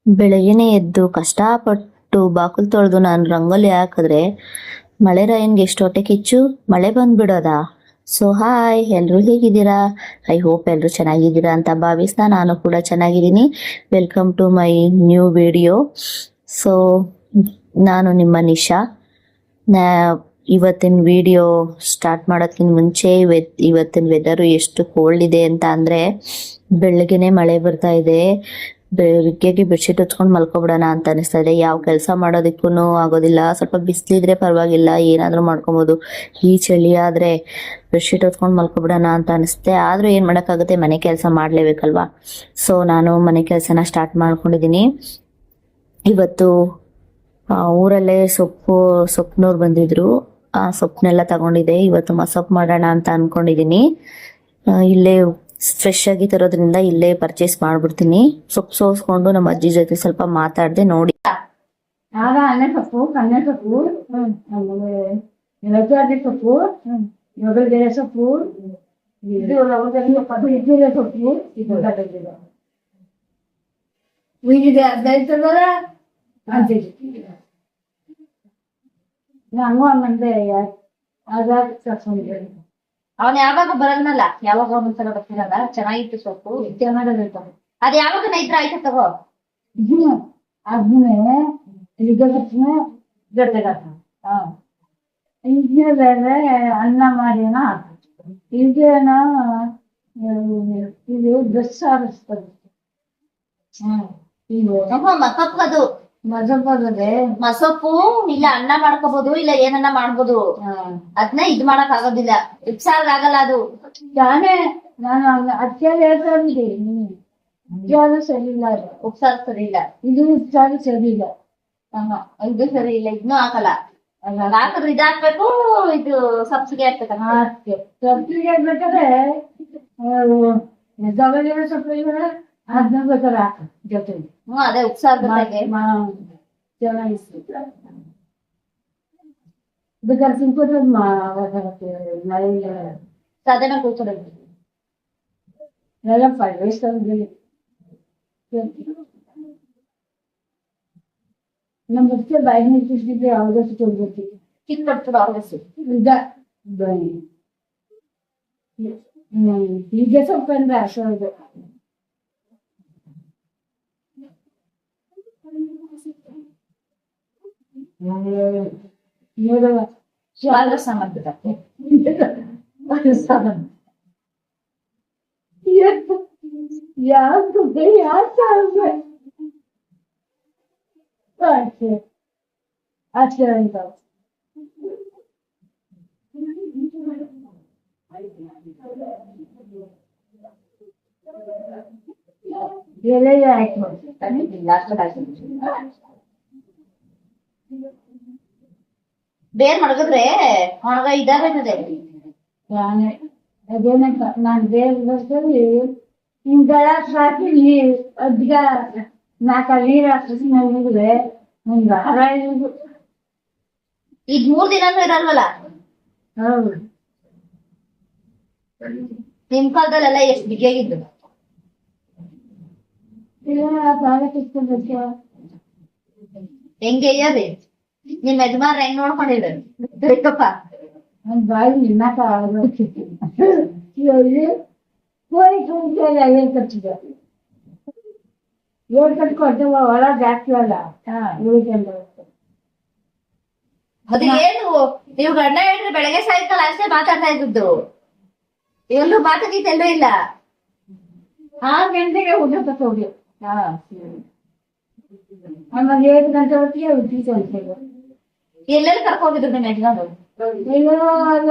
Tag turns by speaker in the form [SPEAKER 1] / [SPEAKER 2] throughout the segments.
[SPEAKER 1] ಬೆಳಗ್ಗೆನೆ ಎದ್ದು ಕಷ್ಟಪಟ್ಟು ಬಾಕಲ್ ತೊಳೆದು ನಾನು ರಂಗೋಲಿ ಹಾಕಿದ್ರೆ ಮಳೆ ರಾಯನ್ಗೆ ಎಷ್ಟು ಹೊಟ್ಟೆ ಕಿಚ್ಚು, ಮಳೆ ಬಂದ್ಬಿಡೋದಾ? ಸೊ ಹಾಯ್, ಎಲ್ಲರೂ ಹೇಗಿದ್ದೀರಾ? ಐ ಹೋಪ್ ಎಲ್ಲರೂ ಚೆನ್ನಾಗಿದ್ದೀರಾ ಅಂತ ಭಾವಿಸ್ತಾ ನಾನು ಕೂಡ ಚೆನ್ನಾಗಿದ್ದೀನಿ. Welcome to my new video. So ನಾನು ನಿಮ್ಮ ನಿಶಾ. ಇವತ್ತಿನ ವಿಡಿಯೋ ಸ್ಟಾರ್ಟ್ ಮಾಡೋದಕ್ಕಿಂತ ಮುಂಚೆ ಇವತ್ತಿನ ವೆದರು ಎಷ್ಟು ಕೋಲ್ಡ್ ಇದೆ ಅಂತ ಅಂದರೆ, ಬೆಳಗ್ಗೆನೆ ಮಳೆ ಬರ್ತಾ ಇದೆ. ಬೆಳಗ್ಗೆಗೆ ಬೆಡ್ಶೀಟ್ ಹೊಚ್ಕೊಂಡು ಮಲ್ಕೊಬಿಡೋಣ ಅಂತ ಅನಿಸ್ತಾ ಇದೆ. ಯಾವ ಕೆಲಸ ಮಾಡೋದಕ್ಕೂ ಆಗೋದಿಲ್ಲ. ಸ್ವಲ್ಪ ಬಿಸಿಲಿದ್ರೆ ಪರವಾಗಿಲ್ಲ, ಏನಾದರೂ ಮಾಡ್ಕೊಬೋದು. ಈ ಚಳಿ ಆದರೆ ಬೆಡ್ಶೀಟ್ ಹೊಚ್ಕೊಂಡು ಮಲ್ಕೊಬಿಡೋಣ ಅಂತ ಅನಿಸುತ್ತೆ. ಆದರೂ ಏನು ಮಾಡೋಕ್ಕಾಗುತ್ತೆ, ಮನೆ ಕೆಲಸ ಮಾಡಲೇಬೇಕಲ್ವಾ. ಸೊ ನಾನು ಮನೆ ಕೆಲಸನ ಸ್ಟಾರ್ಟ್ ಮಾಡ್ಕೊಂಡಿದ್ದೀನಿ. ಇವತ್ತು ಊರಲ್ಲೇ ಸೊಪ್ಪನವ್ರು ಬಂದಿದ್ರು. ಆ ಸೊಪ್ಪನ್ನೆಲ್ಲ ತಗೊಂಡಿದ್ದೆ. ಇವತ್ತು ಮಸೊಪ್ಪು ಮಾಡೋಣ ಅಂತ ಅನ್ಕೊಂಡಿದ್ದೀನಿ. ಇಲ್ಲೇ ಫ್ರೆಶ್ ಆಗಿ ತರೋದ್ರಿಂದ ಇಲ್ಲೇ ಪರ್ಚೇಸ್ ಮಾಡ್ಬಿಡ್ತೀನಿ. ಸೊಪ್ಪು ಸೋಸ್ಕೊಂಡು ನಮ್ಮ ಅಜ್ಜಿ ಜೊತೆ ಸ್ವಲ್ಪ ಮಾತಾಡ್ದೆ. ನೋಡಿ,
[SPEAKER 2] ಆಗ ಅನ್ನ ಸೊಪ್ಪು, ಕನ್ನೆ ಸೊಪ್ಪು, ಆಮೇಲೆ ರಜಾದಿ ಸೊಪ್ಪು, ನೊಗಲ್ಗೆರೆ ಸೊಪ್ಪು, ಇದು ಇಡ್ಲಿಗೆ ಸೊಪ್ಪು, ಇದು ಉಯ್ದಿದೆ 15 ಅಂತಿದೆ. ಹಂಗೂ ಹಂಗಂದ್ರೆ
[SPEAKER 3] ಅವನ್ ಯಾವಾಗ ಬರಲ್ನಲ್ಲ, ಯಾವಾಗ ಒಂದ್ಸಲ ಬರ್ತಿರಲ್ಲ. ಚೆನ್ನಾಗಿತ್ತು ಸೊಪ್ಪು,
[SPEAKER 2] ಚೆನ್ನಾಗಿರ್ತಾವೆ.
[SPEAKER 3] ಅದ್ ಯಾವಾಗ ಇದ್ರ ಆಯ್ತು ತಗೋ.
[SPEAKER 2] ಅದನ್ನೇ ಇದನ್ನ ಗಡ್ಡೆಗಾಕ ಇದನ್ನ ಬೇರೆ ಅನ್ನ ಮಾಡಿನ ಇದನ್ನ ಇದು ಡ್ರೆಸ್ ಆರಿಸ್ತದೆ.
[SPEAKER 3] ಮಸಪ್ಪದು
[SPEAKER 2] ಮಜಬದೆ
[SPEAKER 3] ಮಸೊಪ್ಪು ಇಲ್ಲ ಅನ್ನ ಮಾಡ್ಕೋಬಹುದು, ಇಲ್ಲ ಏನನ್ನ ಮಾಡ್ಬೋದು. ಅದನ್ನ ಇದ್ ಮಾಡಕ್ ಆಗೋದಿಲ್ಲ, ಉಪ್ಸಾರ್ಗ್ ಆಗಲ್ಲ ಅದು.
[SPEAKER 2] ನಾನು ಅತ್ಯಾರ ಹೇಳ್ತಾ ಇದ್ದೀನಿ, ಅತ್ಯಾರು ಸರಿ ಇಲ್ಲ, ಅದು
[SPEAKER 3] ಉಪ್ಸಾರು ಸರಿ ಇಲ್ಲ,
[SPEAKER 2] ಇದು ಉಪ್ಸಾರು ಸರಿ ಇಲ್ಲ.
[SPEAKER 3] ಇದು ಸರಿ ಇಲ್ಲ, ಇದನ್ನೂ ಹಾಕಲ್ಲ. ಹಾಕಿದ್ರೆ ಇದ್ ಹಾಕ್ಬೇಕು, ಇದು ಸಬ್ಸಿಗೆ ಹಾಕ್ಬೇಕು.
[SPEAKER 2] ಸಬ್ಸಿಗೆ ಹಾಕ್ಬೇಕಾದ್ರೆ ದವಲಿರೋ ಸೊಪ್ಪು ಅದನ್ನ ಬೇಕಾದ್ರೆ ಹಾಕ ಜೊತೆಗೆ.
[SPEAKER 3] ಅದೇ ಉಪ್ಸಾರು ಜೊತೆಗೆ
[SPEAKER 2] ಚೆನ್ನಾಗಿತ್ತು. ಬೇಕಾದ್ರೆ ಸಿಂಪಲ್
[SPEAKER 3] ಸಾಧನ ಕೂತ್ಕೊಳ್ಳಿ.
[SPEAKER 2] ಎಲ್ಲ ಫೈವ್ ವಯಸ್ಸಲ್ಲಿ ನಮ್ಮ ಮತ್ತೆ ಬಾಯಿ ನಿಂತಿದ್ದೆ ಅವಗಷ್ಟು ಕೊಡ್ಬೇಕು.
[SPEAKER 3] ಕಿತ್ಕೊಡ್ತದ ಅವಗಷ್ಟು
[SPEAKER 2] ಈಗ ಈಗ ಸ್ವಲ್ಪ ಅಂದ್ರೆ ಅಷ್ಟೊಂದು ಅಷ್ಟೇ ಅಂತ ಎಲೆ ಆಯ್ತು
[SPEAKER 3] ಬೇರ್ ಮಡಗಿದ್ರೆ ಒಣಗ ಇದಾಗ್ತದೆ.
[SPEAKER 2] ಅದೇನ ನಾನು ಬೇರೆ ಬರ್ತದೆ ಹಿಂಗಳ ಹಾಕಿ ಅದ್ಗ 4 ನೀರು ಹಾಕಿದ್ರೆ ನಮಗೆ ಒಂದು ಹಾರ ಇದು.
[SPEAKER 3] ಈಗ 3 ದಿನಾನು ಇರಲ್ವಲ್ಲ.
[SPEAKER 2] ಹೌದು,
[SPEAKER 3] ನಿಮ್ ಕಾಲದಲ್ಲೆಲ್ಲ ಎಷ್ಟು ಬಿಗಿಯಾಗಿದ್ದು. ಹೆಂಗೆ ಅಯ್ಯದೆ ನಿಮ್ ಯಜಮಾನ್ರ ಹೆಂಗ್ ನೋಡ್ಕೊಂಡಿದ್ರು
[SPEAKER 2] ಒಂದ್ ಬಾಯಿ ನಿನ್ನಕ ಕೋಳಿ ಏನ್ ಕಟ್ಟಿದ 7 ಕಟ್ಕೊಡ್ತೇವ ಒಳ ಜಾಸ್ತಿ ಅಲ್ಲ.
[SPEAKER 3] ಅದು ಏನು ನೀವು ಗಂಡ ಹೇಳಿದ್ರೆ ಬೆಳಗ್ಗೆ ಸಾಯಂಕಾಲ ಅಷ್ಟೇ ಮಾತಾಡ್ತಾ ಇದ್ದದ್ದು, ಎಲ್ಲೂ ಮಾತಾಡಿದ್ದು ಎಲ್ಲೂ ಇಲ್ಲ.
[SPEAKER 2] 6 ಗಂಟೆಗೆ ಊಟ ತಗೋಗಿ ಆಮೇಲೆ 7 ಗಂಟೆ ಹೊತ್ತಿಗೆ ಉದ್ದಿದ್ದೇವೆ.
[SPEAKER 3] ಎಲ್ಲೆಲ್ಲಿ ಕರ್ಕೋಗಿದ್ರು ನಿಮ್ ಯಜಮಾನ್ರು?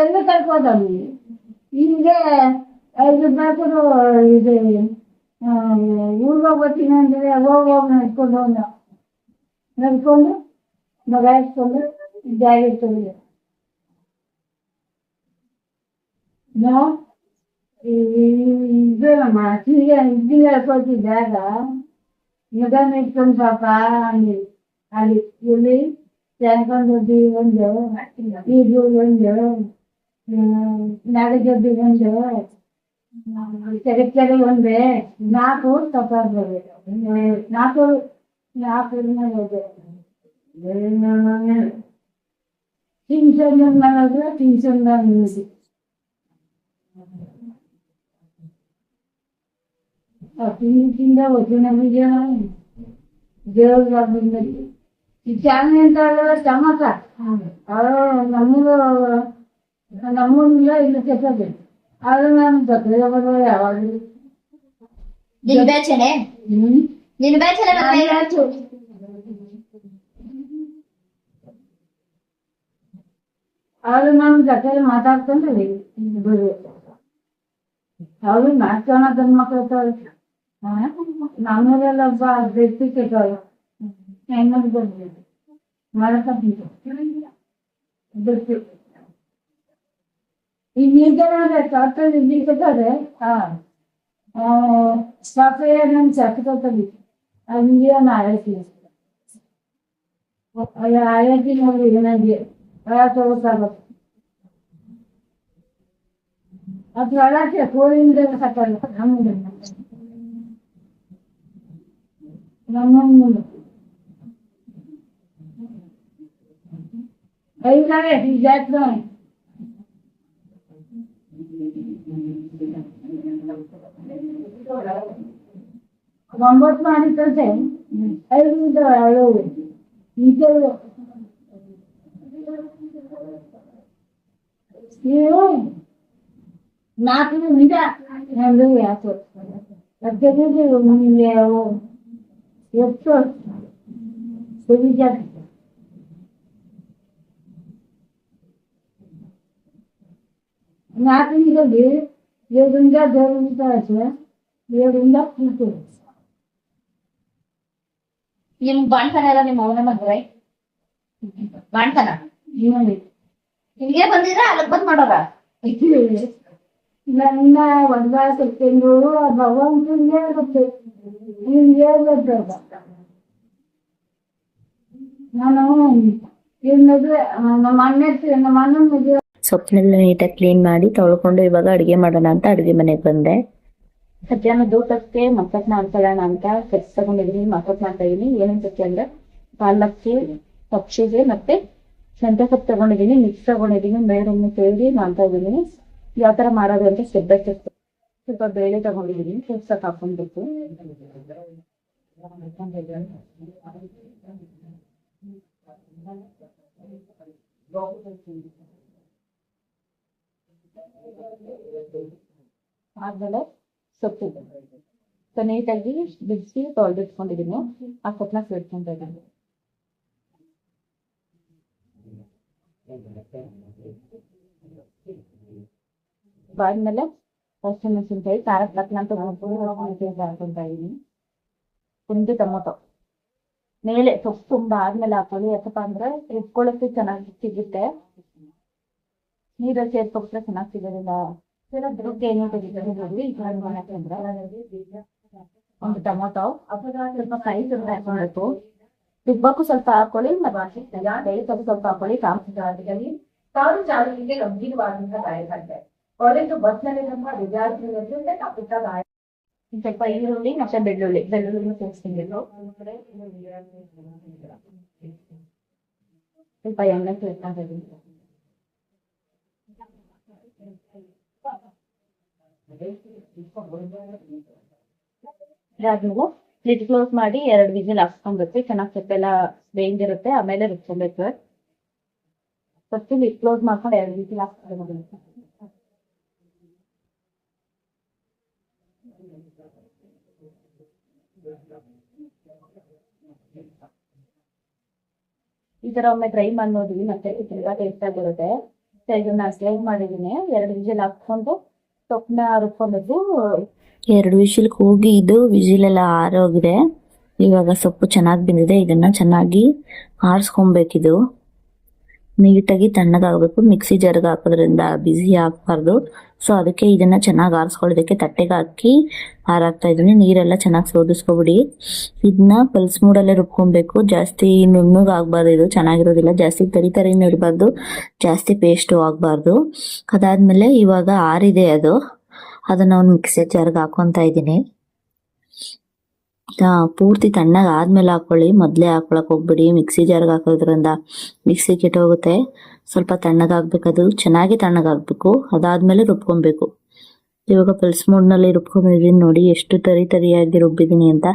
[SPEAKER 2] ಎಲ್ಲ ಕರ್ಕೋದವ್ರು ಹಿಂಗೆ 5 ಬೇಕಾದ್ರು ಇದೆ. ಊರ್ಗ ಹೋಗ್ತೀನಿ ಅಂದ್ರೆ ಹೋಗಿ ನಡ್ಕೊಂಡು ಮಗ ಇಟ್ಕೊಂಡು ಜಾಗ ಇಟ್ಕೊಂಡು ಇದೇನಮ್ಮ ಹೀಗೆ ಇದ್ದಿಲ್ಲ ಕೊಟ್ಟಿದ್ದಾಗ ಮಗನ ಇಟ್ಕೊಂಡು ಪಾಪ ಅಲ್ಲಿ ಎಲ್ಲಿ ಚಾನ್ಕೊಂಡಿ ಒಂದು ಇದು ಒಂದು ನಾಗಜಬ್ಬಿ ಒಂದು ತೆಗೆ ಒಂದೇ 4 ತಪ್ಪಾಗ್ಬೇಕು. 4 ಯಾಕೆ ಟಿನ್ಷನ್ ಮಾಡಿದ್ರೆ ಟಿನ್ಷನ್ ನಿಲ್ಲಿಸಿ ತಿಂದ ವಚನ ದೇವ್ರಿಗೆ ಈ ಚಾಲನೆ ಅಂತ ಹೇಳಿದ್ರೆ ಚಮಕ ನಮ್ಮೂರಿಲ್ಲ ಇಲ್ಲ ಕೆಟ್ಟದ್ದು ಆದ್ರೆ ನಾನು ಸಕ್ಕರೆ ಬರುವ ಯಾವಾಗಲೂ
[SPEAKER 3] ನಿನ್ ಬೇಚನೆ ನಿನ್ ಬೇಚನೆ
[SPEAKER 2] ಆದ್ರೆ ನಾನು ಸಕ್ಕರೆ ಮಾತಾಡ್ಕೊಂಡ್ರೆ ಬರು ಅವ್ರು ನಾಲ್ಕು ಜನ ಮಕ್ಳು ಇರ್ತಾವೆ ನಮ್ಮೂರೆಲ್ಲ ಒಬ್ಬ ವ್ಯಕ್ತಿ ಕೆಟ್ಟವ್ರು ಹೆಣ್ಣು ಬರ್ಬೇಕು ಮಾಡ್ಕೊಂಡ್ಬಿಟ್ಟು ಬಿಟ್ಟು ಈ ನೀರ್ಗೆ ತೊಟ್ಟಲ್ಲಿ ನೀರು ಕೆಟ್ಟವ್ರೆ ಸಕ್ಕರೆ ನನ್ ಚಕ್ಕದಲ್ಲಿ ಅಲ್ಲಿ ಆಯತಿ ಆಯತಿ ನೋಡಿ ನನಗೆ ತಗೋತಾರೆ ಅದು ಒಳಕ್ಕೆ ಕೋಳಿಯಿಂದ ಸಾಕಲ್ಲ ನಮ್ಮ ಐದಾರೆ ಜಾತ್ರೆ ಒಂಬತ್ತು ಮಾಡಿರ್ತದೆ ಐದು ಹಳವು ಈಗ ನೀವು ನಾಲ್ಕು ನಿಜ ನಂದು ಯಾಕೆ ಎಷ್ಟು ಸುವಿಜ ನಾಲ್ಕು ನಿಜಲ್ಲಿ 7ರಿಂದ 7ರಿಂದ ಕೂತು
[SPEAKER 3] ನಿಮ್ ಬಾಣ್ತನ ಎಲ್ಲ ನಿಮ್ಮ ಅವನ ಮದ್ವೆ ಬಾಣ್ತನ
[SPEAKER 2] ನೋಡಿ
[SPEAKER 3] ಹಿಂಗೆ ಬಂದಿದ್ರೆ ಅಲ್ಲಿಗೆ ಬಂದ್ ಮಾಡೋರ
[SPEAKER 2] ನನ್ನ ಒಂದ್ವಾರ ಸೆಕೆಂಡು ಭಗವಂತನಿಗೆ ಗೊತ್ತು ನಿಮ್ಗೆ ಗೊತ್ತಲ್ಲ ನಾನು ಇವ್ನ ಮದುವೆ ನಮ್ಮ ಅಣ್ಣನ ಮದುವೆ
[SPEAKER 1] ಸೊಪ್ಪನ್ನೆಲ್ಲ ನೀಟಾಗಿ ಕ್ಲೀನ್ ಮಾಡಿ ತೊಳ್ಕೊಂಡು ಇವಾಗ ಅಡುಗೆ ಮಾಡೋಣ ಅಂತ ಅಡುಗೆ ಮನೆಗೆ ಬಂದೆ.
[SPEAKER 4] ಮಧ್ಯಾಹ್ನ ಊಟಕ್ಕೆ ಮಕ್ಕಳನ್ನ ಮಾಡ್ಕೊಳ್ಳೋಣ ಅಂತ ಕಟ್ಸ್ ತಗೊಂಡಿದೀನಿ, ಮಕ್ಕಳು ಮಾಡ್ತಾ ಇದೀನಿ. ಏನಂತಕ್ಕೆ ಅಂದ್ರೆ ಪಾಲಕ್ಕಿ, ಪಕ್ಷಿಗೆ ಮತ್ತೆ ಮೆಂತ್ಯ ಸೊಪ್ಪು ತಗೊಂಡಿದೀನಿ, ಮಿಕ್ಸ್ ತಗೊಂಡಿದೀನಿ, ಮೇಡನ್ನು ಕೇಳಿ ಮಾಡ್ತಾ ಇದೀನಿ. ಯಾವ ತರ ಮಾಡೋದು ಅಂತ ಸ್ಟೆಪ್ ಬೈ ಸ್ಟೆಪ್. ಸ್ವಲ್ಪ ಬೇಳೆ ತಗೊಂಡಿದೀನಿ, ಕೆಲ್ಸಕ್ಕೆ ಹಾಕೊಂಡ್ಬೇಕು. ಆದ್ಮೇಲೆ ಸೊಪ್ಪು ನೀಟಾಗಿ ಬಿಡಿಸಿ ತೊಳೆದಿಟ್ಕೊಂಡಿದೀನಿ. ಆ ಸೊಪ್ಪನ್ನ ಸೇರ್ಕೊಂತ ಇದ್ದೀನಿ. ಬಾದ್ಮೇಲೆ ಹಸಿಮೆಣಸಿನಕಾಯಿ, ಖಾರಕ್ಕೆ ತಕ್ಕಂತ ಹಾಕೊಂತ ಇದೀನಿ. ಒಂದು ಟೊಮೊಟೊ ಮೇಲೆ ಸೊಪ್ಪು ತುಂಬಾ ಆದ್ಮೇಲೆ ಹಾಕೊಳ್ಳಿ. ಯಾಕಪ್ಪ ಅಂದ್ರೆ ಇಟ್ಕೊಳ್ಳೋಕೆ ಚೆನ್ನಾಗಿ ಸಿಗುತ್ತೆ. ನೀರಲ್ಲಿ ಸೇರ್ಕೊಬಿಟ್ರೆ ಚೆನ್ನಾಗಿ ಸಿಗೋದಿಲ್ಲ. ಒಂದು ಟೊಮೊಟೊ, ಸ್ವಲ್ಪ ಫ್ರೈ ಹಾಕೊಳ್ಬೇಕು. ರುಬ್ಬಕ್ಕೂ ಸ್ವಲ್ಪ ಹಾಕೊಳ್ಳಿ, ಮತ್ತೆ ಸ್ವಲ್ಪ ಹಾಕೊಳ್ಳಿ. ತಾವು ಚಾಲಿಗೆ ಗಂಭೀರವಾದಂತ ಗಾಯಕಂತೆ ಕಾಲೇಜು ಬಸ್ನಲ್ಲಿ ನಮ್ಮ ವಿದ್ಯಾರ್ಥಿಗಳಿಗೆ ಸ್ವಲ್ಪ ಈರುಳ್ಳಿ ಮತ್ತೆ ಬೆಳ್ಳುಳ್ಳಿ ಸೇರಿಸ್ತೀನಿ. ಸ್ವಲ್ಪ ಎಣ್ಣೆ ಸೇರ್ಕೊಂತ ಇದೀನಿ. ಇದಾದ್ಮೇಲೆ ಲಿಡ್ ಕ್ಲೋಸ್ ಮಾಡಿ 2 ವಿಸಿಲ್ ಹಾಕ್ಸ್ಕೊಬೇಕು. ಚೆನ್ನಾಗಿ ಸೊಪ್ಪೆಲ್ಲ ಬೇಯ್ದಿರುತ್ತೆ. ಆಮೇಲೆ ರುಬ್ಕೊಬೇಕು. ಫಸ್ಟ್ ಲಿಡ್ ಕ್ಲೋಸ್ ಮಾಡ್ಕೊಂಡು 2 ವಿಸಿಲ್ ಹಾಕ್ಸ್ಕೊಬೇಕು. ಈ ತರ ಒಮ್ಮೆ ಟ್ರೈ ಮಾಡಿ ನೋಡಿ, ಮತ್ತೆ ತುಂಬಾ ಟೇಸ್ಟ್ ಆಗಿರುತ್ತೆ. ಇದನ್ನ ಸ್ಲೈಡ್ ಮಾಡಿದೀನಿ. 2 ವಿಸಿಲ್ ಹಾಕ್ಕೊಂಡು ಸೊಪ್ಪನ್ನ ರುಬ್ಕೊಬೇಕು.
[SPEAKER 1] 2 ವಿಸಿಲ್ಗೆ ಹೋಗಿ ಇದು ವಿಸಿಲೆಲ್ಲ ಆರೋಗಿದೆ. ಇವಾಗ ಸೊಪ್ಪು ಚೆನ್ನಾಗಿ ಬೆಂದಿದೆ. ಇದನ್ನ ಚೆನ್ನಾಗಿ ಆರಿಸ್ಕೊಬೇಕಿದು. ನೀಟಾಗಿ ತಣ್ಣಗಾಗಬೇಕು. ಮಿಕ್ಸಿ ಜಾರ್ಗೆ ಹಾಕೋದ್ರಿಂದ ಬಿಸಿ ಹಾಕ್ಬಾರ್ದು. ಸೊ ಅದಕ್ಕೆ ಇದನ್ನ ಚೆನ್ನಾಗಿ ಆರಿಸ್ಕೊಳ್ಳೋದಕ್ಕೆ ತಟ್ಟೆಗೆ ಹಾಕಿ ಹಾರಾಕ್ತಾ ಇದೀನಿ. ನೀರೆಲ್ಲ ಚೆನ್ನಾಗಿ ಸೋದಿಸ್ಕೊಬಿಡಿ. ಇದನ್ನ ಪಲ್ಸ್ ಮೂಡಲ್ಲೇ ರುಬ್ಕೊಬೇಕು. ಜಾಸ್ತಿ ನುಣ್ಣಗೆ ಆಗ್ಬಾರ್ದು. ಇದು ಚೆನ್ನಾಗಿರೋದಿಲ್ಲ. ಜಾಸ್ತಿ ತರಿನೂ ಇರಬಾರ್ದು, ಜಾಸ್ತಿ ಪೇಸ್ಟು ಆಗ್ಬಾರ್ದು. ಅದಾದ್ಮೇಲೆ ಇವಾಗ ಆರಿದೆ ಅದು. ಅದನ್ನ ಒಂದು ಮಿಕ್ಸಿ ಜಾರ್ಗೆ ಹಾಕೊಂತ ಇದ್ದೀನಿ. ಪೂರ್ತಿ ತಣ್ಣಗೆ ಆದ್ಮೇಲೆ ಹಾಕೊಳ್ಳಿ, ಮೊದಲೇ ಹಾಕೊಳಕ್ ಹೋಗ್ಬಿಡಿ. ಮಿಕ್ಸಿ ಜಾರ್ಗೆ ಹಾಕೋದ್ರಿಂದ ಮಿಕ್ಸಿ ಕೆಟ್ಟೋಗುತ್ತೆ. ಸ್ವಲ್ಪ ತಣ್ಣಗಾಗ್ಬೇಕು, ಅದು ಚೆನ್ನಾಗಿ ತಣ್ಣಗಾಗ್ಬೇಕು. ಅದಾದ್ಮೇಲೆ ರುಬ್ಕೊಬೇಕು. ಇವಾಗ ಪಲ್ಸ್ ಮೋಡ್ನಲ್ಲಿ ರುಬ್ಕೊಂಡಿದ್ದೀನಿ ನೋಡಿ, ಎಷ್ಟು ತರಿಯಾಗಿ ರುಬ್ಬಿದ್ದೀನಿ ಅಂತ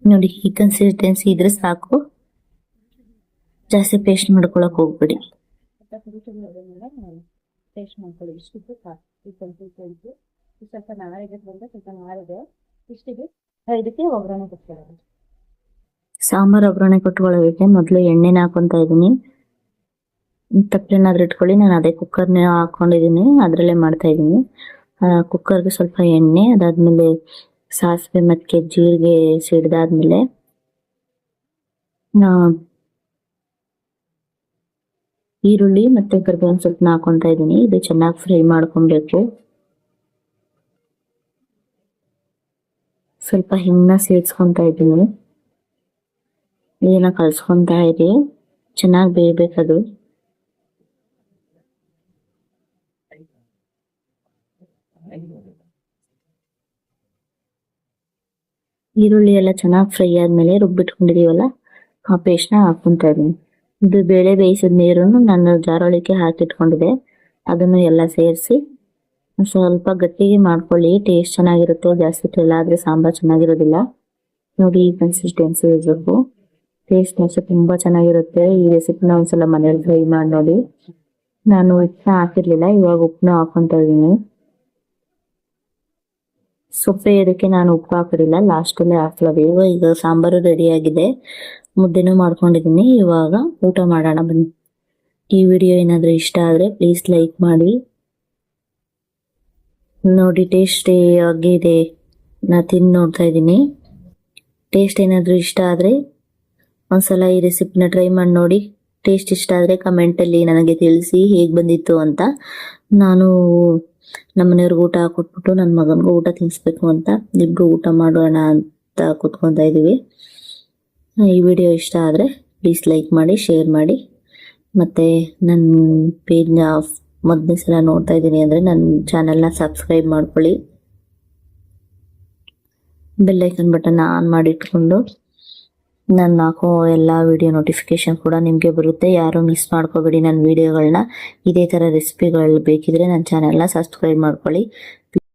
[SPEAKER 1] ನೋಡಿ. ಈ ಕನ್ಸಿಸ್ಟೆನ್ಸಿ ಇದ್ರೆ ಸಾಕು, ಜಾಸ್ತಿ ಪೇಸ್ಟ್ ಮಾಡ್ಕೊಳಕ್ ಹೋಗ್ಬಿಡಿ.
[SPEAKER 4] ಟೇಸ್ಟ್ ಮಾಡ್ಕೊಳ್ಳಿ. ಇಷ್ಟಿತ್ತು ಸಾಕು. ಈ ಕನ್ಸಿಸ್ಟೆನ್ಸಿ ಸ್ವಲ್ಪ ನಾರಿದೆ, ಸ್ವಲ್ಪ ನಾರಿದೆ. ಇಷ್ಟಿಗೆ ಇದಕ್ಕೆ ಒಗ್ಗರಣೆ ಕೊಟ್ಕೊಳ್ಳೋದು.
[SPEAKER 1] ಸಾಂಬಾರ್ ಒಗ್ಗರಣೆ ಕೊಟ್ಕೊಳ್ಳೋದಕ್ಕೆ ಮೊದಲು ಎಣ್ಣೆನ ಹಾಕೊಂತ ಇದ್ದೀನಿ. ತಪ್ಪಲೇನಾದ್ರೂ ಇಟ್ಕೊಳ್ಳಿ, ನಾನು ಅದೇ ಕುಕ್ಕರ್ನ ಹಾಕೊಂಡಿದ್ದೀನಿ, ಅದರಲ್ಲೇ ಮಾಡ್ತಾ ಇದ್ದೀನಿ. ಕುಕ್ಕರ್ಗೆ ಸ್ವಲ್ಪ ಎಣ್ಣೆ, ಅದಾದ್ಮೇಲೆ ಸಾಸಿವೆ ಮತ್ತೆ ಜೀರಿಗೆ ಸಿಡ್ದಾದ್ಮೇಲೆ ಈರುಳ್ಳಿ ಮತ್ತೆ ಕರಿಬೇವಿನ ಸೊಪ್ಪನ್ನ ಹಾಕೊಂತ ಇದ್ದೀನಿ. ಇದು ಚೆನ್ನಾಗಿ ಫ್ರೈ ಮಾಡ್ಕೊಬೇಕು. ಸ್ವಲ್ಪ ಹಿಂಗನ್ನ ಸೇರಿಸ್ಕೊಂತ ಇದ್ದೀನಿ. ಇದನ್ನ ಕಲ್ಸ್ಕೊಂತ ಇರಿ, ಚೆನ್ನಾಗಿ ಬೇಯಬೇಕದು. ಈರುಳ್ಳಿ ಎಲ್ಲ ಚೆನ್ನಾಗಿ ಫ್ರೈ ಆದ್ಮೇಲೆ ರುಬ್ಬಿಟ್ಕೊಂಡಿದೀವಲ್ಲ ಆ ಪೇಸ್ಟ್ನ ಹಾಕೊಂತ ಇದೀನಿ. ಇದು ಬೇಳೆ ಬೇಯಿಸಿದ ನೀರನ್ನು ನಾನು ಜಾರೊಳಕ್ಕೆ ಹಾಕಿಟ್ಕೊಂಡಿದ್ದೆ, ಅದನ್ನು ಎಲ್ಲ ಸೇರಿಸಿ ಸ್ವಲ್ಪ ಗಟ್ಟಿಗೆ ಮಾಡ್ಕೊಳ್ಳಿ. ಟೇಸ್ಟ್ ಚೆನ್ನಾಗಿರುತ್ತೆ. ಜಾಸ್ತಿ ತೆಳ್ಳ ಆದ್ರೆ ಸಾಂಬಾರ್ ಚೆನ್ನಾಗಿರೋದಿಲ್ಲ. ನೋಡಿ ಈ ಕನ್ಸಿಸ್ಟೆನ್ಸಿ ಇರಬೇಕು. ಟೇಸ್ಟ್ ಮಾತ್ರ ತುಂಬಾ ಚೆನ್ನಾಗಿರುತ್ತೆ. ಈ ರೆಸಿಪಿನ ಒಂದ್ಸಲ ಮನೇಲಿ ಟ್ರೈ ಮಾಡಿ ನೋಡಿ. ನಾನು ಉಪ್ಪನ್ನ ಹಾಕಿರ್ಲಿಲ್ಲ, ಇವಾಗ ಉಪ್ಪನ್ನ ಹಾಕೊಂತ ಇದೀನಿ. ಸೊಪ್ಪೆ ಇದಕ್ಕೆ ನಾನು ಉಪ್ಪು ಹಾಕಿರಲಿಲ್ಲ, ಲಾಸ್ಟಲ್ಲೇ ಹಾಕ್ಲೋದು. ಈಗ ಸಾಂಬಾರು ರೆಡಿ ಆಗಿದೆ, ಮುದ್ದೆನೂ ಮಾಡ್ಕೊಂಡಿದ್ದೀನಿ. ಇವಾಗ ಊಟ ಮಾಡೋಣ ಬನ್ನಿ. ಈ ವಿಡಿಯೋ ಏನಾದರೂ ಇಷ್ಟ ಆದರೆ ಪ್ಲೀಸ್ ಲೈಕ್ ಮಾಡಿ. ನೋಡಿ ಟೇಸ್ಟ್ ಆಗಿದೆ, ನಾ ತಿಂದು ನೋಡ್ತಾ ಇದ್ದೀನಿ. ಟೇಸ್ಟ್ ಏನಾದರೂ ಇಷ್ಟ ಆದರೆ ಒಂದ್ಸಲ ಈ ರೆಸಿಪಿನ ಟ್ರೈ ಮಾಡಿ ನೋಡಿ. ಟೇಸ್ಟ್ ಇಷ್ಟ ಆದರೆ ಕಮೆಂಟಲ್ಲಿ ನನಗೆ ತಿಳಿಸಿ ಹೇಗೆ ಬಂದಿತ್ತು ಅಂತ. ನಾನು ನಮ್ಮನೆಯವ್ರಿಗೆ ಊಟ ಹಾಕೊಟ್ಬಿಟ್ಟು ನನ್ನ ಮಗನಿಗೂ ಊಟ ತಿನ್ನಿಸ್ಬೇಕು ಅಂತ ಇಬ್ರು ಊಟ ಮಾಡೋಣ ಅಂತ ಕೂತ್ಕೊತಾ ಇದ್ದೀವಿ. ಈ ವಿಡಿಯೋ ಇಷ್ಟ ಆದರೆ ಪ್ಲೀಸ್ ಲೈಕ್ ಮಾಡಿ, ಶೇರ್ ಮಾಡಿ. ಮತ್ತು ನನ್ನ ಪೇಜ್ನ ಮೊದಲನೇ ಸಲ ನೋಡ್ತಾ ಇದ್ದೀನಿ ಅಂದರೆ ನನ್ನ ಚಾನಲ್ನ ಸಬ್ಸ್ಕ್ರೈಬ್ ಮಾಡ್ಕೊಳ್ಳಿ. ಬೆಲ್ಲೈಕನ್ ಬಟನ್ ಆನ್ ಮಾಡಿಟ್ಕೊಂಡು ನಾನು ಹಾಕೋ ಎಲ್ಲ ವಿಡಿಯೋ ನೋಟಿಫಿಕೇಶನ್ ಕೂಡ ನಿಮಗೆ ಬರುತ್ತೆ. ಯಾರೂ ಮಿಸ್ ಮಾಡ್ಕೋಬೇಡಿ ನನ್ನ ವಿಡಿಯೋಗಳನ್ನ. ಇದೇ ಥರ ರೆಸಿಪಿಗಳು ಬೇಕಿದ್ರೆ ನನ್ನ ಚಾನಲ್ನ ಸಬ್ಸ್ಕ್ರೈಬ್ ಮಾಡ್ಕೊಳ್ಳಿ.